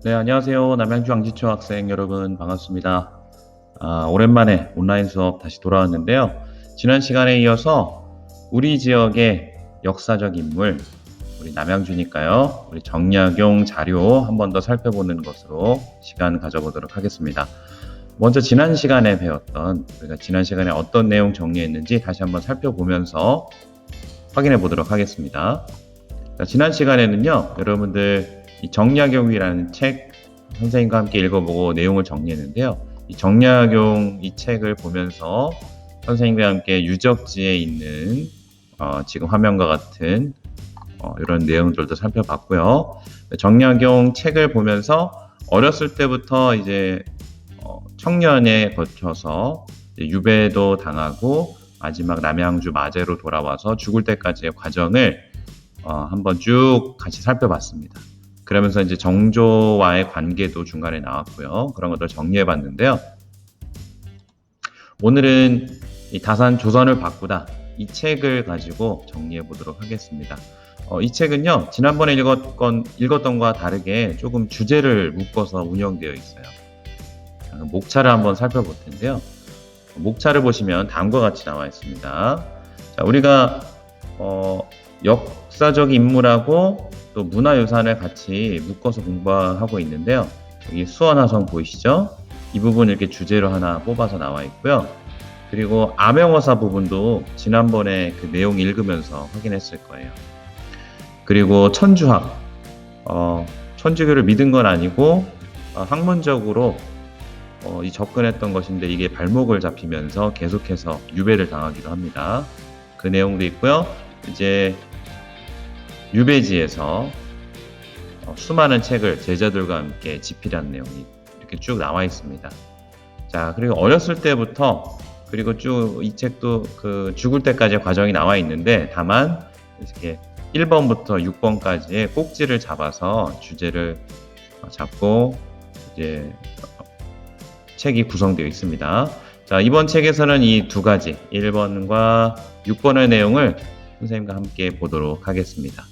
네, 안녕하세요. 남양주 왕지초 학생 여러분 반갑습니다. 오랜만에 온라인 수업 다시 돌아왔는데요. 지난 시간에 이어서 우리 지역의 역사적 인물, 우리 남양주니까요. 우리 정약용 자료 한 번 더 살펴보는 것으로 시간 가져보도록 하겠습니다. 먼저 지난 시간에 배웠던, 우리가 지난 시간에 어떤 내용 정리했는지 다시 한번 살펴보면서 확인해 보도록 하겠습니다. 자, 지난 시간에는요, 여러분들 이 정약용이라는 책 선생님과 함께 읽어보고 내용을 정리했는데요. 이 정약용 이 책을 보면서 선생님과 함께 유적지에 있는 지금 화면과 같은 이런 내용들도 살펴봤고요. 정약용 책을 보면서 어렸을 때부터 이제 청년에 거쳐서 유배도 당하고 마지막 남양주 마제로 돌아와서 죽을 때까지의 과정을 한번 쭉 같이 살펴봤습니다. 그러면서 이제 정조와의 관계도 중간에 나왔고요. 그런 것들 정리해 봤는데요. 오늘은 이 다산 조선을 바꾸다 이 책을 가지고 정리해 보도록 하겠습니다. 이 책은요, 지난번에 읽었던 것과 다르게 조금 주제를 묶어서 운영되어 있어요. 목차를 한번 살펴볼 텐데요. 목차를 보시면 다음과 같이 나와 있습니다. 자, 우리가 역사적 인물하고 또 문화유산을 같이 묶어서 공부하고 있는데요. 여기 수원화성 보이시죠? 이 부분 이렇게 주제로 하나 뽑아서 나와 있고요. 그리고 암행어사 부분도 지난번에 그 내용 읽으면서 확인했을 거예요. 그리고 천주학, 천주교를 믿은 건 아니고 학문적으로 이 접근했던 것인데 이게 발목을 잡히면서 계속해서 유배를 당하기도 합니다. 그 내용도 있고요. 이제 유배지에서 수많은 책을 제자들과 함께 집필한 내용이 이렇게 쭉 나와 있습니다. 자, 그리고 어렸을 때부터 그리고 쭉 이 책도 그 죽을 때까지의 과정이 나와 있는데 다만 이렇게 1번부터 6번까지의 꼭지를 잡아서 주제를 잡고 이제 책이 구성되어 있습니다. 자, 이번 책에서는 이 두 가지 1번과 6번의 내용을 선생님과 함께 보도록 하겠습니다.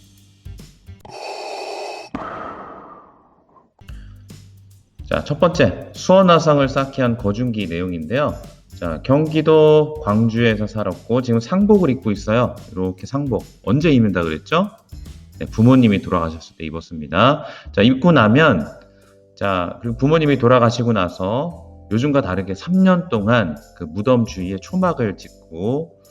자, 첫 번째, 수원화성을 쌓게 한 거중기 내용인데요. 자, 경기도 광주에서 살았고 지금 상복을 입고 있어요. 이렇게 상복. 언제 입는다 그랬죠? 네, 부모님이 돌아가셨을 때 입었습니다. 자, 입고 나면 자, 그리고 부모님이 돌아가시고 나서 요즘과 다르게 3년 동안 그 무덤 주위에 초막을 짓고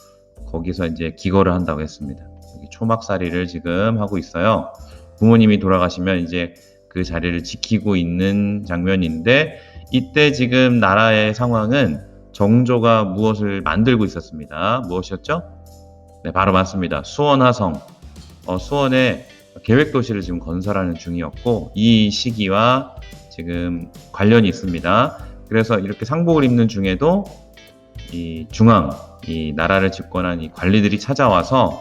거기서 이제 기거를 한다고 했습니다. 여기 초막살이를 지금 하고 있어요. 부모님이 돌아가시면 이제 그 자리를 지키고 있는 장면인데 이때 지금 나라의 상황은 정조가 무엇을 만들고 있었습니다. 무엇이었죠? 네, 바로 맞습니다. 수원화성. 수원에 계획도시를 지금 건설하는 중이었고 이 시기와 지금 관련이 있습니다. 그래서 이렇게 상복을 입는 중에도 이 중앙, 이 나라를 집권한 이 관리들이 찾아와서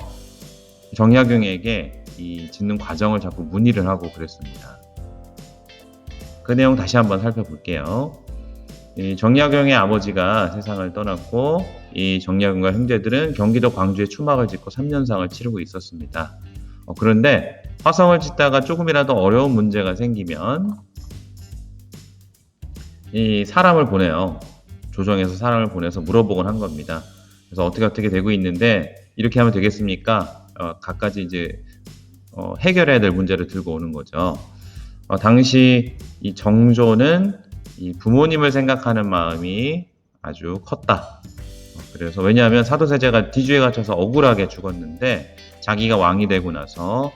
정약용에게 이 짓는 과정을 자꾸 문의를 하고 그랬습니다. 그 내용 다시 한번 살펴볼게요. 이 정약용의 아버지가 세상을 떠났고 이 정약용과 형제들은 경기도 광주에 추막을 짓고 3년상을 치르고 있었습니다. 그런데 화성을 짓다가 조금이라도 어려운 문제가 생기면 이 사람을 보내요. 조정에서 사람을 보내서 물어보곤 한 겁니다. 그래서 어떻게 되고 있는데 이렇게 하면 되겠습니까? 갖가지 이제 해결해야 될 문제를 들고 오는 거죠. 당시 이 정조는 이 부모님을 생각하는 마음이 아주 컸다. 그래서 왜냐하면 사도세자가 뒤주에 갇혀서 억울하게 죽었는데 자기가 왕이 되고 나서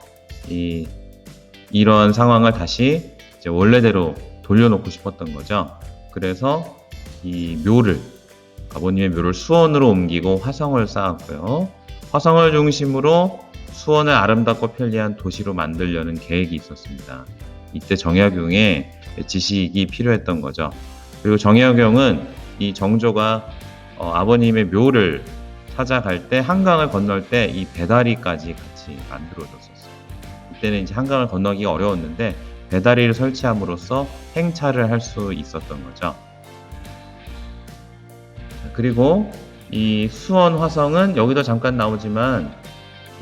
이런 상황을 다시 이제 원래대로 돌려놓고 싶었던 거죠. 그래서 이 묘를 아버님의 묘를 수원으로 옮기고 화성을 쌓았고요. 화성을 중심으로 수원을 아름답고 편리한 도시로 만들려는 계획이 있었습니다. 이때 정약용의 지식이 필요했던 거죠. 그리고 정약용은 이 정조가 아버님의 묘를 찾아갈 때 한강을 건널 때 이 배다리까지 같이 만들어줬었어요. 이때는 이제 한강을 건너기가 어려웠는데 배다리를 설치함으로써 행차를 할 수 있었던 거죠. 그리고 이 수원 화성은 여기도 잠깐 나오지만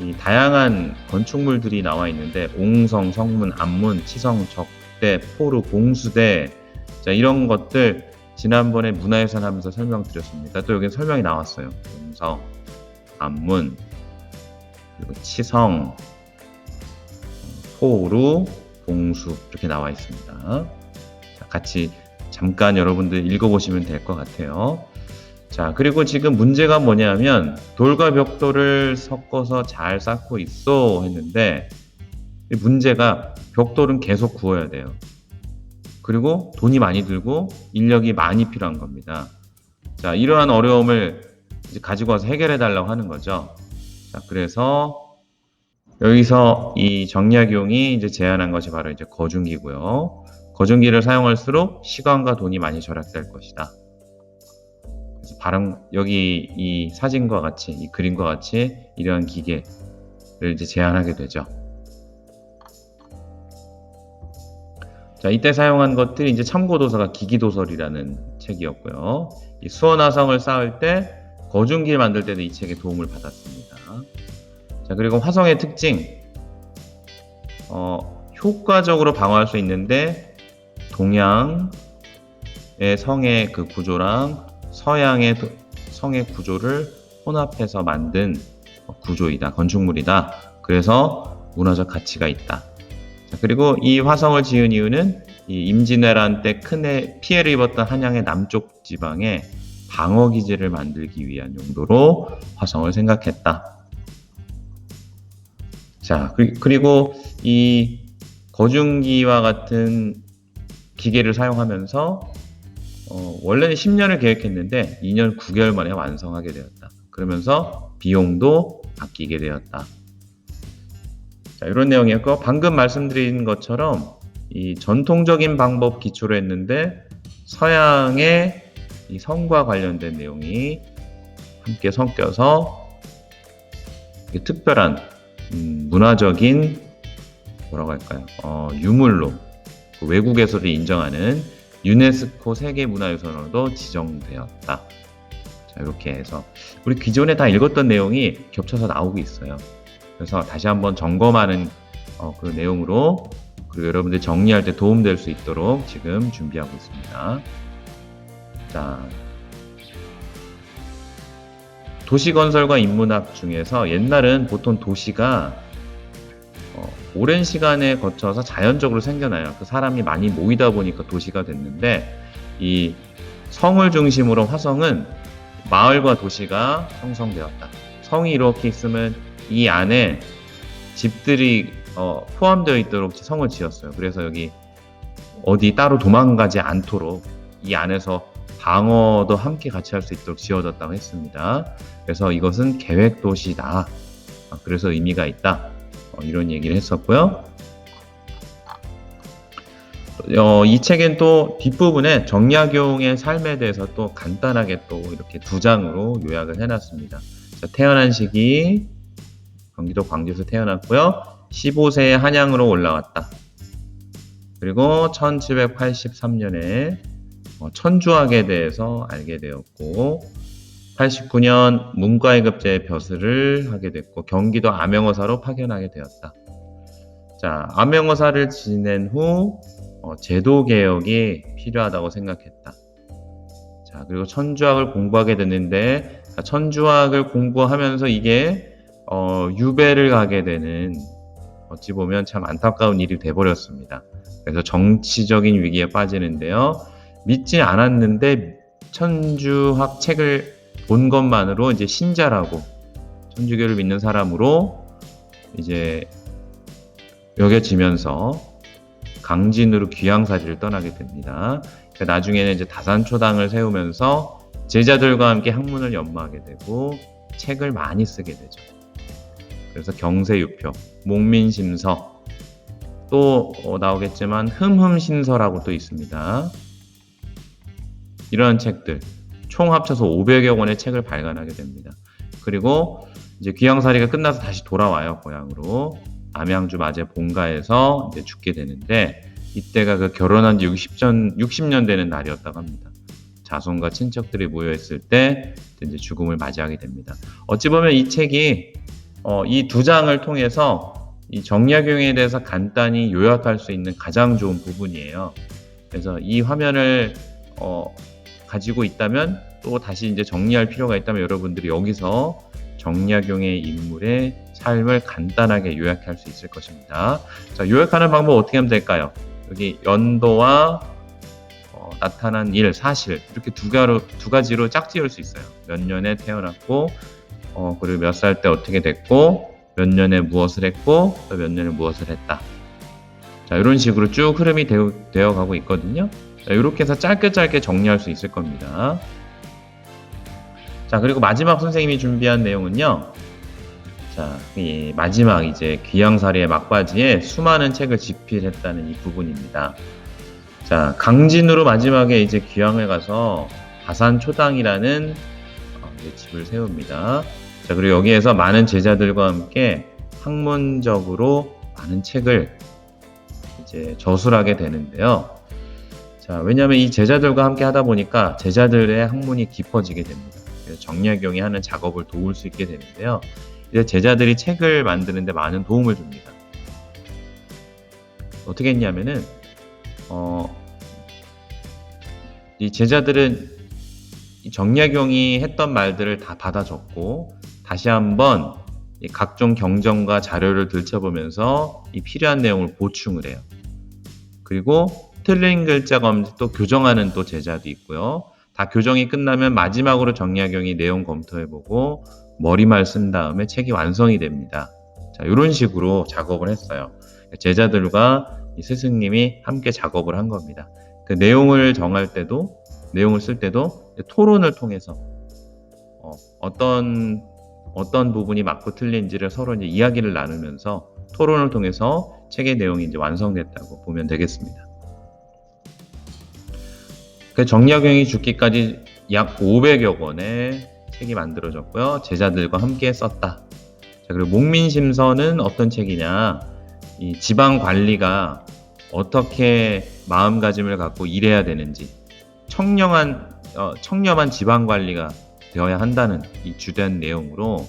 이 다양한 건축물들이 나와 있는데 옹성, 성문, 안문, 치성, 적 벽대, 포루, 봉수대, 자, 이런 것들 지난번에 문화유산 하면서 설명드렸습니다. 또 여기 설명이 나왔어요. 동성, 안문, 그리고 치성, 포루, 봉수 이렇게 나와 있습니다. 자, 같이 잠깐 여러분들 읽어보시면 될 것 같아요. 자, 그리고 지금 문제가 뭐냐면 돌과 벽돌을 섞어서 잘 쌓고 있어 했는데 문제가 벽돌은 계속 구워야 돼요. 그리고 돈이 많이 들고 인력이 많이 필요한 겁니다. 자, 이러한 어려움을 이제 가지고 와서 해결해 달라고 하는 거죠. 자, 그래서 여기서 이 정약용이 이제 제안한 것이 바로 이제 거중기고요. 거중기를 사용할수록 시간과 돈이 많이 절약될 것이다. 그래서 여기 이 사진과 같이, 이 그림과 같이 이러한 기계를 이제 제안하게 되죠. 자, 이때 사용한 것들이 이제 참고도서가 기기도설이라는 책이었고요. 이 수원화성을 쌓을 때 거중기를 만들 때도 이 책의 도움을 받았습니다. 자, 그리고 화성의 특징, 효과적으로 방어할 수 있는데 동양의 성의 그 구조랑 서양의 성의 구조를 혼합해서 만든 구조이다, 건축물이다. 그래서 문화적 가치가 있다. 자, 그리고 이 화성을 지은 이유는 이 임진왜란 때 큰 피해를 입었던 한양의 남쪽 지방에 방어기지를 만들기 위한 용도로 화성을 생각했다. 자, 그리고 이 거중기와 같은 기계를 사용하면서 원래는 10년을 계획했는데 2년 9개월 만에 완성하게 되었다. 그러면서 비용도 아끼게 되었다. 자, 이런 내용이었고, 방금 말씀드린 것처럼 이 전통적인 방법 기초로 했는데 서양의 이 성과 관련된 내용이 함께 섞여서 특별한 문화적인 뭐라고 할까요? 유물로 외국에서도 인정하는 유네스코 세계문화유산으로도 지정되었다. 자, 이렇게 해서 우리 기존에 다 읽었던 내용이 겹쳐서 나오고 있어요. 그래서 다시 한번 점검하는 그 내용으로, 그리고 여러분들 정리할 때 도움될 수 있도록 지금 준비하고 있습니다. 자, 도시건설과 인문학 중에서 옛날은 보통 도시가 오랜 시간에 거쳐서 자연적으로 생겨나요. 그 사람이 많이 모이다 보니까 도시가 됐는데, 이 성을 중심으로 화성은 마을과 도시가 형성되었다. 성이 이렇게 있으면 이 안에 집들이 포함되어 있도록 성을 지었어요. 그래서 여기 어디 따로 도망가지 않도록 이 안에서 방어도 함께 같이 할 수 있도록 지어졌다고 했습니다. 그래서 이것은 계획도시다. 그래서 의미가 있다. 이런 얘기를 했었고요. 이 책엔 또 뒷부분에 정약용의 삶에 대해서 또 간단하게 또 이렇게 2장으로 요약을 해놨습니다. 자, 태어난 시기, 경기도 광주에서 태어났고요. 15세에 한양으로 올라왔다. 그리고 1783년에 천주학에 대해서 알게 되었고, 89년 문과의급제 벼슬을 하게 됐고, 경기도 암행어사로 파견하게 되었다. 자, 암행어사를 지낸 후 제도 개혁이 필요하다고 생각했다. 자, 그리고 천주학을 공부하게 됐는데, 천주학을 공부하면서 이게 유배를 가게 되는, 어찌 보면 참 안타까운 일이 돼버렸습니다. 그래서 정치적인 위기에 빠지는데요. 믿지 않았는데 천주학 책을 본 것만으로 이제 신자라고, 천주교를 믿는 사람으로 이제 여겨지면서 강진으로 귀양사지를 떠나게 됩니다. 그러니까 나중에는 이제 다산초당을 세우면서 제자들과 함께 학문을 연마하게 되고 책을 많이 쓰게 되죠. 그래서 경세유표, 목민심서, 또 나오겠지만 흠흠신서라고 또 있습니다. 이런 책들 총 합쳐서 500여 권의 책을 발간하게 됩니다. 그리고 이제 귀양살이가 끝나서 다시 돌아와요, 고향으로. 암양주 맞에 본가에서 이제 죽게 되는데, 이때가 그 결혼한 지 60년 되는 날이었다고 합니다. 자손과 친척들이 모여있을 때 이제 죽음을 맞이하게 됩니다. 어찌 보면 이 책이 이 2장을 통해서 이 정약용에 대해서 간단히 요약할 수 있는 가장 좋은 부분이에요. 그래서 이 화면을 가지고 있다면 또 다시 이제 정리할 필요가 있다면 여러분들이 여기서 정약용의 인물의 삶을 간단하게 요약할 수 있을 것입니다. 자, 요약하는 방법 어떻게 하면 될까요? 여기 연도와 나타난 일, 사실 이렇게 두 가지로 짝지을 수 있어요. 몇 년에 태어났고 그리고 몇 살 때 어떻게 됐고 몇 년에 무엇을 했고 또 몇 년에 무엇을 했다. 자, 이런 식으로 쭉 흐름이 되어 가고 있거든요. 자, 이렇게 해서 짧게 정리할 수 있을 겁니다. 자, 그리고 마지막 선생님이 준비한 내용은요. 자, 이 마지막 이제 귀양살이의 막바지에 수많은 책을 집필했다는 이 부분입니다. 자, 강진으로 마지막에 이제 귀양에 가서 가산초당이라는 집을 세웁니다. 자, 그리고 여기에서 많은 제자들과 함께 학문적으로 많은 책을 이제 저술하게 되는데요. 자, 왜냐하면 이 제자들과 함께 하다 보니까 제자들의 학문이 깊어지게 됩니다. 그래서 정약용이 하는 작업을 도울 수 있게 되는데요. 이제 제자들이 책을 만드는데 많은 도움을 줍니다. 어떻게 했냐면은 이 제자들은 이 정약용이 했던 말들을 다 받아 적고 다시 한번 이 각종 경전과 자료를 들춰보면서 이 필요한 내용을 보충을 해요. 그리고 틀린 글자가 없는지 또 교정하는 또 제자도 있고요. 다 교정이 끝나면 마지막으로 정약용이 내용 검토해보고 머리말 쓴 다음에 책이 완성이 됩니다. 자, 이런 식으로 작업을 했어요. 제자들과 이 스승님이 함께 작업을 한 겁니다. 그 내용을 정할 때도, 내용을 쓸 때도 토론을 통해서 어떤 부분이 맞고 틀린지를 서로 이제 이야기를 나누면서 토론을 통해서 책의 내용이 이제 완성됐다고 보면 되겠습니다. 그 정약용이 죽기까지 약 500여 권의 책이 만들어졌고요. 제자들과 함께 썼다. 자, 그리고 목민심서는 어떤 책이냐? 이 지방 관리가 어떻게 마음가짐을 갖고 일해야 되는지, 청렴한 지방 관리가 되어야 한다는 이 주된 내용으로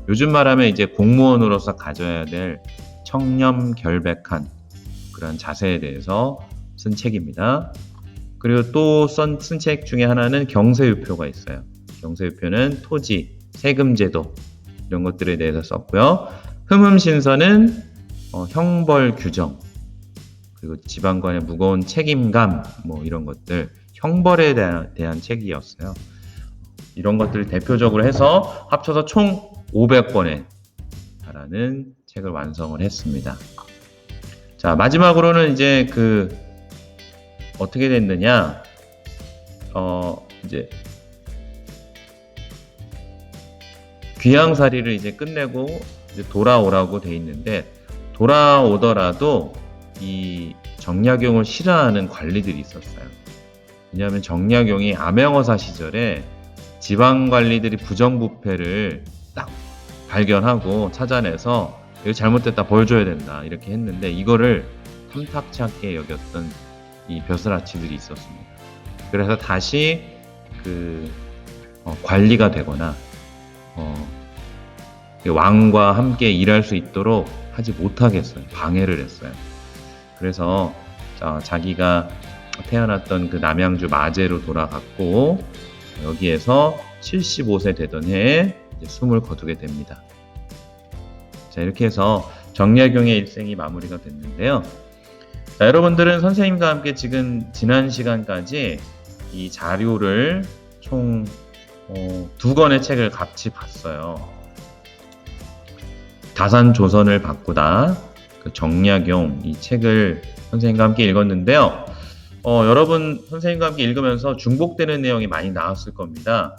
요즘 말하면 이제 공무원으로서 가져야 될 청렴결백한 그런 자세에 대해서 쓴 책입니다. 그리고 또 쓴 책 중에 하나는 경세유표가 있어요. 경세유표는 토지, 세금제도 이런 것들에 대해서 썼고요. 흠흠신서는 형벌 규정, 그리고 지방관의 무거운 책임감 뭐 이런 것들, 형벌에 대한 책이었어요. 이런 것들을 대표적으로 해서 합쳐서 총 500권에 달하는 책을 완성을 했습니다. 자, 마지막으로는 이제 어떻게 됐느냐? 이제 귀양살이를 이제 끝내고 이제 돌아오라고 돼 있는데 돌아오더라도 이 정약용을 싫어하는 관리들이 있었어요. 왜냐하면 정약용이 암행어사 시절에 지방 관리들이 부정부패를 딱 발견하고 찾아내서 이거 잘못됐다 벌 줘야 된다 이렇게 했는데 이거를 탐탁치 않게 여겼던 이 벼슬아치들이 있었습니다. 그래서 다시 관리가 되거나 왕과 함께 일할 수 있도록 하지 못하겠어요. 방해를 했어요. 그래서 자기가 태어났던 그 남양주 마제로 돌아갔고 여기에서 75세 되던 해에 이제 숨을 거두게 됩니다. 자, 이렇게 해서 정약용의 일생이 마무리가 됐는데요. 자, 여러분들은 선생님과 함께 지난 시간까지 이 자료를 총 2권의 책을 같이 봤어요. 다산조선을 바꾸다, 그 정약용 이 책을 선생님과 함께 읽었는데요. 여러분 선생님과 함께 읽으면서 중복되는 내용이 많이 나왔을 겁니다.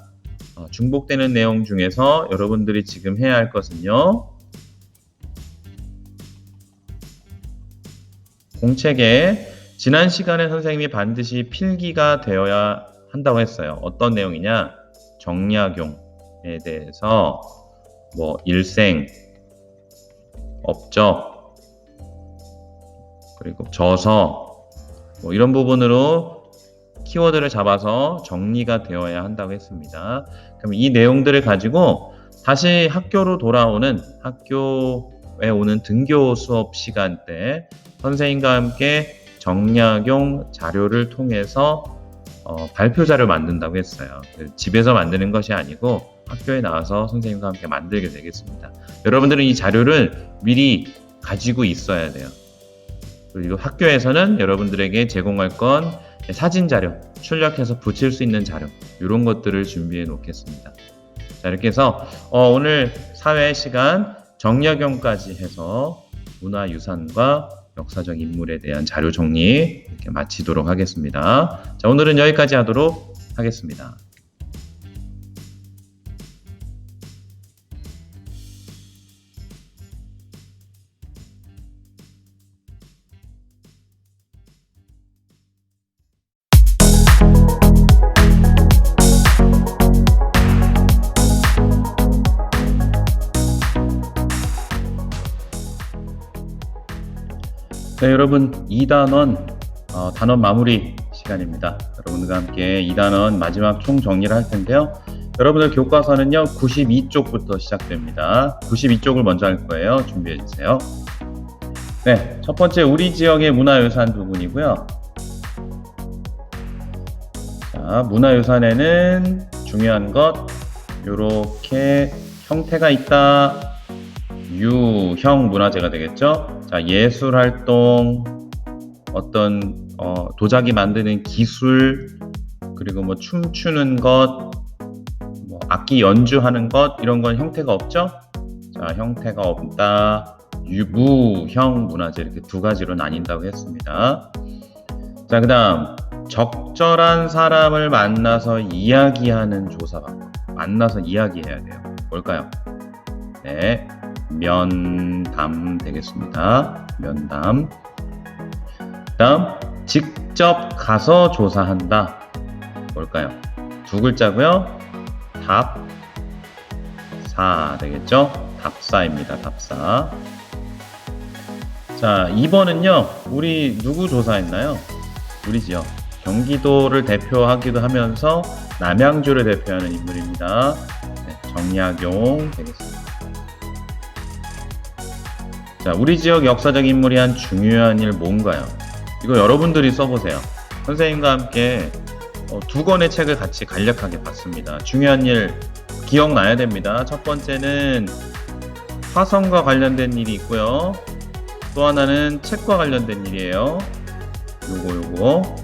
중복되는 내용 중에서 여러분들이 지금 해야 할 것은요. 공책에 지난 시간에 선생님이 반드시 필기가 되어야 한다고 했어요. 어떤 내용이냐? 정약용에 대해서 뭐 일생, 업적, 그리고 저서 뭐 이런 부분으로 키워드를 잡아서 정리가 되어야 한다고 했습니다. 그럼 이 내용들을 가지고 다시 학교로 돌아오는 학교 오는 등교 수업 시간 때 선생님과 함께 정약용 자료를 통해서 발표자를 만든다고 했어요. 집에서 만드는 것이 아니고 학교에 나와서 선생님과 함께 만들게 되겠습니다. 여러분들은 이 자료를 미리 가지고 있어야 돼요. 그리고 학교에서는 여러분들에게 제공할 건 사진 자료, 출력해서 붙일 수 있는 자료, 이런 것들을 준비해 놓겠습니다. 자, 이렇게 해서 오늘 사회 시간 정약용까지 해서 문화유산과 역사적 인물에 대한 자료 정리 이렇게 마치도록 하겠습니다. 자, 오늘은 여기까지 하도록 하겠습니다. 네, 여러분 2단원 단원 마무리 시간입니다. 여러분들과 함께 2단원 마지막 총 정리를 할 텐데요. 여러분들 교과서는요 92쪽부터 시작됩니다. 92쪽을 먼저 할 거예요. 준비해 주세요. 네, 첫 번째 우리 지역의 문화유산 부분이고요. 자, 문화유산에는 중요한 것 요렇게 형태가 있다. 유형 문화재가 되겠죠. 자, 예술활동, 어떤 도자기 만드는 기술, 그리고 뭐 춤추는 것, 뭐 악기 연주하는 것, 이런 건 형태가 없죠. 자, 형태가 없다. 무형 문화재, 이렇게 두 가지로 나뉜다고 했습니다. 자, 그 다음 적절한 사람을 만나서 이야기하는 조사 방법. 만나서 이야기해야 돼요. 뭘까요? 네, 면담 되겠습니다. 면담. 다음 직접 가서 조사한다. 뭘까요? 두 글자고요. 답사 되겠죠? 답사입니다. 답사. 자, 2번은요. 우리 누구 조사했나요? 우리 지역 경기도를 대표하기도 하면서 남양주를 대표하는 인물입니다. 네, 정약용 되겠습니다. 자, 우리 지역 역사적 인물이 한 중요한 일 뭔가요? 이거 여러분들이 써보세요. 선생님과 함께 두 권의 책을 같이 간략하게 봤습니다. 중요한 일 기억나야 됩니다. 첫 번째는 화성과 관련된 일이 있고요. 또 하나는 책과 관련된 일이에요. 요거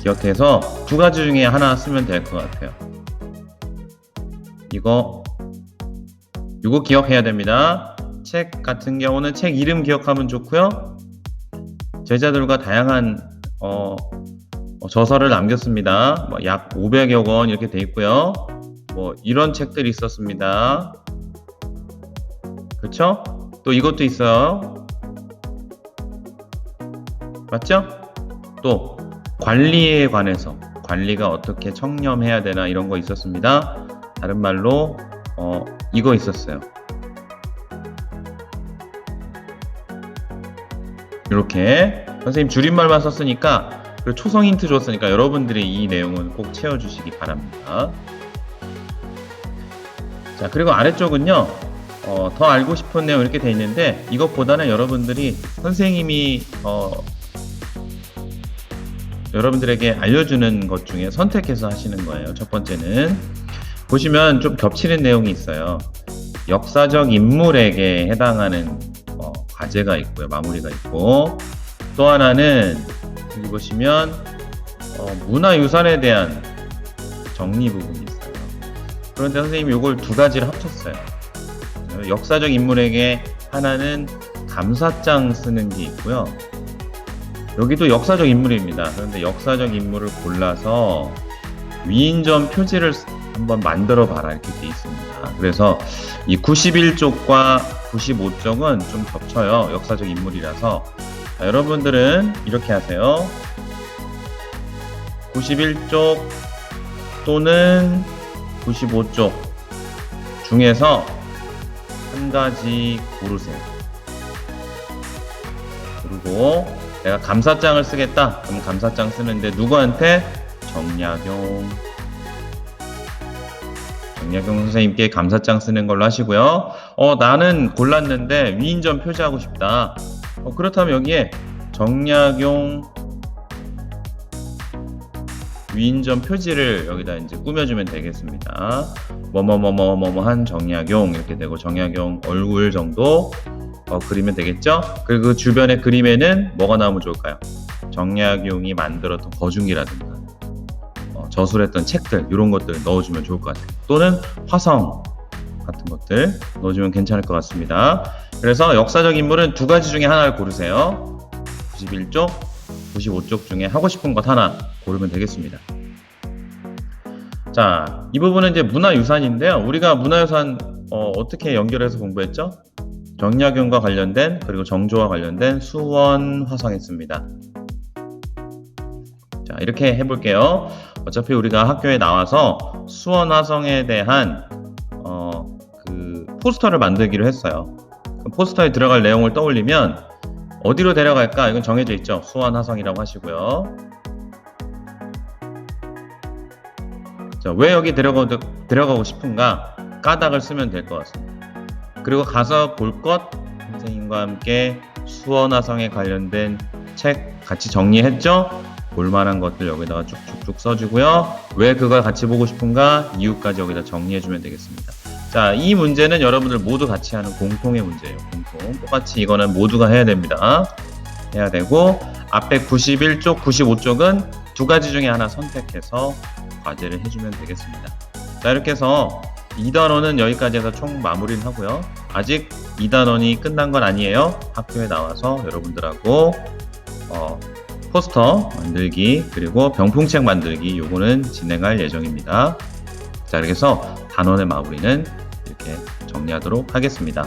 기억해서 두 가지 중에 하나 쓰면 될 것 같아요. 이거 기억해야 됩니다. 책 같은 경우는 책 이름 기억하면 좋고요. 제자들과 다양한 저서를 남겼습니다. 약 500여 권 이렇게 돼 있고요. 이런 책들이 있었습니다. 그렇죠? 또 이것도 있어요. 맞죠? 또 관리에 관해서 관리가 어떻게 청렴해야 되나 이런 거 있었습니다. 다른 말로 이거 있었어요. 이렇게 선생님 줄임말만 썼으니까 그리고 초성 힌트 줬으니까 여러분들이 이 내용은 꼭 채워주시기 바랍니다. 자, 그리고 아래쪽은요 더 알고 싶은 내용 이렇게 돼 있는데 이것보다는 여러분들이 선생님이 여러분들에게 알려주는 것 중에 선택해서 하시는 거예요. 첫 번째는 보시면 좀 겹치는 내용이 있어요. 역사적 인물에게 해당하는 과제가 있고요. 마무리가 있고 또 하나는 여기 보시면 문화유산에 대한 정리 부분이 있어요. 그런데 선생님이 이걸 두 가지를 합쳤어요. 역사적 인물에게 하나는 감사장 쓰는 게 있고요. 여기도 역사적 인물입니다. 그런데 역사적 인물을 골라서 위인전 표지를 한번 만들어 봐라 이렇게 돼 있습니다. 그래서 이 91쪽과 95쪽은 좀 겹쳐요. 역사적 인물이라서. 자, 여러분들은 이렇게 하세요. 91쪽 또는 95쪽 중에서 한 가지 고르세요. 그리고 내가 감사장을 쓰겠다. 그럼 감사장 쓰는데 누구한테? 정약용 선생님께 감사장 쓰는 걸로 하시고요. 나는 골랐는데 위인전 표지하고 싶다. 그렇다면 여기에 정약용 위인전 표지를 여기다 이제 꾸며주면 되겠습니다. 뭐뭐뭐뭐뭐한 정약용 이렇게 되고 정약용 얼굴 정도 그리면 되겠죠? 그리고 그 주변의 그림에는 뭐가 나오면 좋을까요? 정약용이 만들었던 거중기라든가 저술했던 책들 이런 것들 넣어주면 좋을 것 같아요. 또는 화성 같은 것들 넣어주면 괜찮을 것 같습니다. 그래서 역사적 인물은 두 가지 중에 하나를 고르세요. 91쪽, 95쪽 중에 하고 싶은 것 하나 고르면 되겠습니다. 자, 이 부분은 이제 문화유산인데요. 우리가 문화유산 어떻게 연결해서 공부했죠? 정약용과 관련된 그리고 정조와 관련된 수원 화성했습니다. 자, 이렇게 해볼게요. 어차피 우리가 학교에 나와서 수원 화성에 대한 그 포스터를 만들기로 했어요. 그 포스터에 들어갈 내용을 떠올리면 어디로 데려갈까? 이건 정해져 있죠. 수원 화성이라고 하시고요. 자, 왜 여기 데려가고 싶은가? 까닭을 쓰면 될 것 같습니다. 그리고 가서 볼 것, 선생님과 함께 수원 화성에 관련된 책 같이 정리했죠? 볼만한 것들 여기다가 쭉쭉쭉 써주고요. 왜 그걸 같이 보고 싶은가? 이유까지 여기다 정리해주면 되겠습니다. 자, 이 문제는 여러분들 모두 같이 하는 공통의 문제예요. 공통. 똑같이 이거는 모두가 해야 됩니다. 해야 되고 앞에 91쪽, 95쪽은 두 가지 중에 하나 선택해서 과제를 해주면 되겠습니다. 자, 이렇게 해서 2단원은 여기까지 해서 총 마무리를 하고요. 아직 2단원이 끝난 건 아니에요. 학교에 나와서 여러분들하고 포스터 만들기 그리고 병풍책 만들기 요거는 진행할 예정입니다. 자, 이렇게 해서 단원의 마무리는 이렇게 정리하도록 하겠습니다.